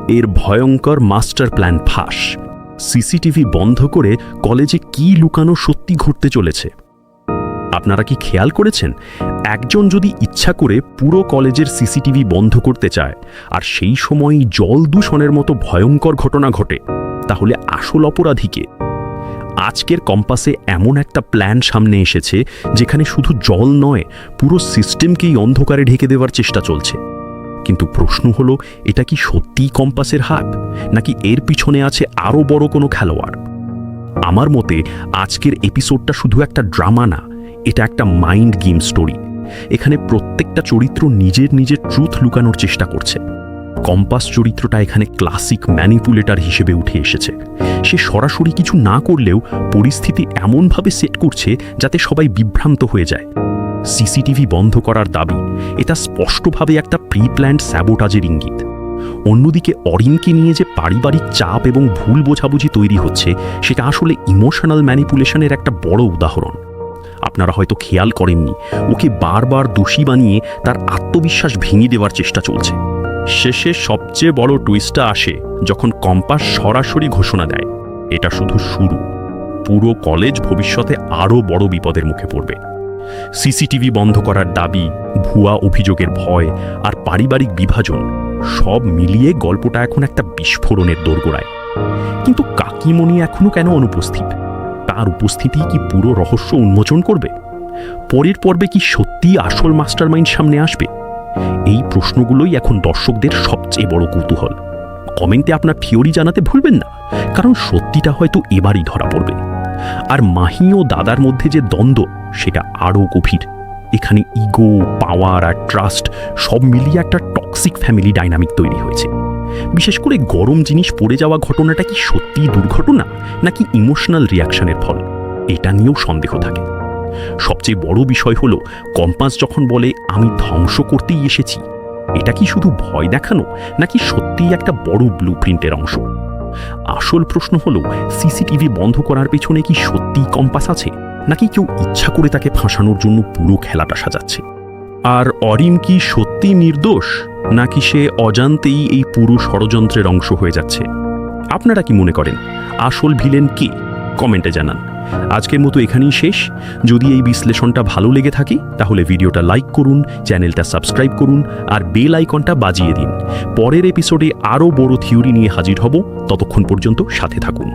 এর ভয়ঙ্কর master plan ফাঁস। সিসিটিভি বন্ধ করে কলেজে কি লুকানো সত্যি ঘটতে চলেছে। আপনারা কি খেয়াল করেছেন, একজন যদি ইচ্ছা করে পুরো কলেজের সিসিটিভি বন্ধ করতে চায় আর সেই সময়ই জল দূষণের মতো ভয়ঙ্কর ঘটনা ঘটে, তাহলে আসল অপরাধীকে? আজকের কম্পাসে এমন একটা প্ল্যান সামনে এসেছে যেখানে শুধু জল নয়, পুরো সিস্টেমকেই অন্ধকারে ঢেকে দেওয়ার চেষ্টা চলছে। কিন্তু প্রশ্ন হলো, এটা কি সত্যিই কম্পাসের হাত, নাকি এর পিছনে আছে আরও বড় কোনো খেলোয়াড়? আমার মতে আজকের এপিসোডটা শুধু একটা ড্রামা না, এটা একটা মাইন্ড গেম স্টোরি। এখানে প্রত্যেকটা চরিত্র নিজের নিজের ট্রুথ লুকানোর চেষ্টা করছে। কম্পাস চরিত্রটা এখানে ক্লাসিক ম্যানিপুলেটর হিসেবে উঠে এসেছে। সে সরাসরি কিছু না করলেও পরিস্থিতি এমনভাবে সেট করছে যাতে সবাই বিভ্রান্ত হয়ে যায়। সিসিটিভি বন্ধ করার দাবি, এটা স্পষ্টভাবে একটা প্রি প্ল্যান্ড স্যাবোটাজের ইঙ্গিত। অন্যদিকে অরিনকে নিয়ে যে পারিবারিক চাপ এবং ভুল বোঝাবুঝি তৈরি হচ্ছে, সেটা আসলে ইমোশনাল ম্যানিপুলেশনের একটা বড় উদাহরণ। আপনারা হয়তো খেয়াল করেননি, ওকে বারবার দোষী বানিয়ে তার আত্মবিশ্বাস ভেঙে দেওয়ার চেষ্টা চলছে। শেষে সবচেয়ে বড় টুইস্টটা আসে যখন কম্পাস সরাসরি ঘোষণা দেয়, এটা শুধু শুরু। পুরো কলেজ ভবিষ্যতে আরও বড় বিপদের মুখে পড়বে। সিসিটিভি বন্ধ করার দাবি, ভুয়া অভিযোগের ভয় আর পারিবারিক বিভাজন, সব মিলিয়ে গল্পটা এখন একটা বিস্ফোরণের দোরগোড়ায়। কিন্তু কাকিমণি এখনো কেন অনুপস্থিত? তার উপস্থিতি কি পুরো রহস্য উন্মোচন করবে? পরের পর্বে কি সত্যিই আসল মাস্টারমাইন্ড সামনে আসবে? এই প্রশ্নগুলোই এখন দর্শকদের সবচেয়ে বড় কৌতূহল। কমেন্টে আপনার থিওরি জানাতে ভুলবেন না, কারণ সত্যিটা হয়তো এবারই ধরা পড়বে। আর মাহি ও দাদার মধ্যে যে দ্বন্দ্ব, সেটা আরও গভীর। এখানে ইগো, পাওয়ার আর ট্রাস্ট সব মিলিয়ে একটা টক্সিক ফ্যামিলি ডাইনামিক তৈরি হয়েছে। বিশেষ করে গরম জিনিস পড়ে যাওয়া ঘটনাটা কি সত্যিই দুর্ঘটনা, নাকি ইমোশনাল রিয়াকশনের ফল? এটা নিয়েও সন্দেহ থাকে। সবচেয়ে বড় বিষয় হলো, কম্পাস যখন বলে আমি ধ্বংস করতেই এসেছি, এটা কি শুধু ভয় দেখানো, নাকি সত্যিই একটা বড় ব্লুপ্রিন্টের অংশ? আসল প্রশ্ন হলো, সিসিটিভি বন্ধ করার পেছনে কি সত্যিই কম্পাস আছে, নাকি কেউ ইচ্ছা করে তাকে ফাঁসানোর জন্য পুরো খেলাটা সাজাচ্ছে? আর অরিন কি সত্যি নির্দোষ, নাকি সে অজান্তেই এই পুরো ষড়যন্ত্রের অংশ হয়ে যাচ্ছে? আপনারা কি মনে করেন, আসল ভিলেন কে? কমেন্টে জানান। আজকের মতো এখানেই শেষ। যদি এই বিশ্লেষণটা ভালো লেগে থাকে, তাহলে ভিডিওটা লাইক করুন, চ্যানেলটা সাবস্ক্রাইব করুন আর বেল আইকনটা বাজিয়ে দিন। পরের এপিসোডে আরও বড় থিওরি নিয়ে হাজির হব। ততক্ষণ পর্যন্ত সাথে থাকুন।